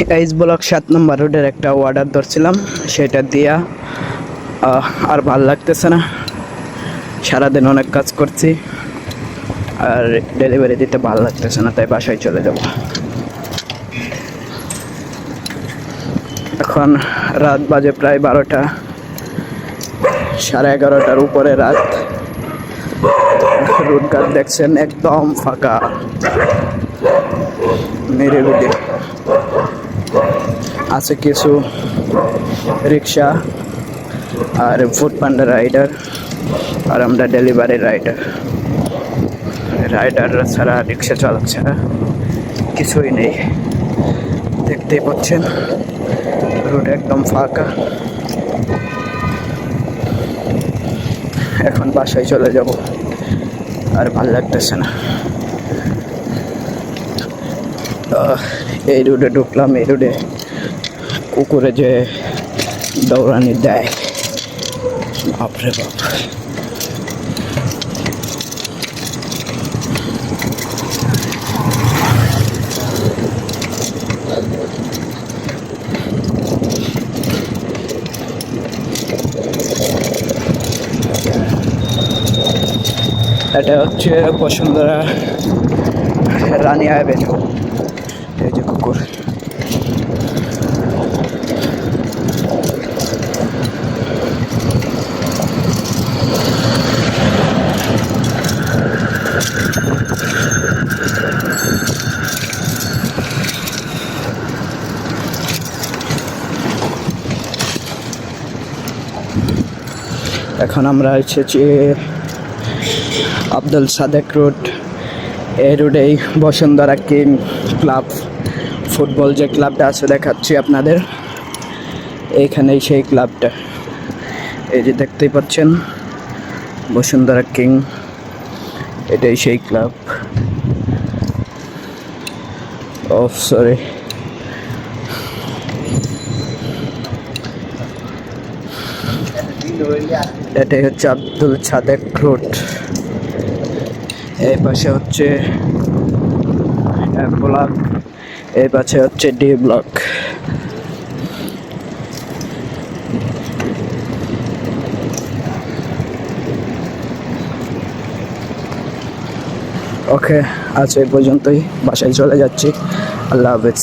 H block 7 নম্বর রোডের একটা order ধরছিলাম, সেটা দিয়া আর ভাল লাগতেছে না। সারাদিন অনেক কাজ করছি আর ডেলিভারি দিতে ভাল লাগতেছে না, তাই বাসায় চলে যাব। এখন রাত বাজে প্রায় 12টা, 11:30টার উপরে রাত। রোডঘাট দেখছেন একদম ফাঁকা, নিরিবিলি। আছে কিছু রিক্সা আর ফুড পান্ডা রাইডার, আর আমরা ডেলিভারি রাইডার ছাড়া, রিক্সা চালক ছাড়া কিছুই নেই। দেখতেই পাচ্ছেন রোড একদম ফাঁকা। এখন বাসায় চলে যাব, আর ভাল লাগতেছে না। এই রোডে ঢুকলাম, এই রোডে কুকুরে যে দৌড়ানি দেয়, বাপরে বাপ। এটা হচ্ছে বসুন্ধরা রানী অ্যাভিনিউ। এই যে কুকুর। এখন আমরা এসেছি আব্দুল সাদেক রোড। এই রোডেই বসুন্ধরা কিং ক্লাব, ফুটবল যে ক্লাবটা আছে দেখাচ্ছি আপনাদের। এইখানেই সেই ক্লাবটা, এই যে দেখতেই পাচ্ছেন বসুন্ধরা কিং, এটাই সেই ক্লাব। সরি, এটাই হচ্ছে আব্দুল সাদেক রোড। এই পাশে হচ্ছে এম ব্লক, এই পাশে হচ্ছে ডি ব্লক। ওকে, আজ এই পর্যন্তই, বাসায় চলে যাচ্ছি। আল্লাহ হাফেজ।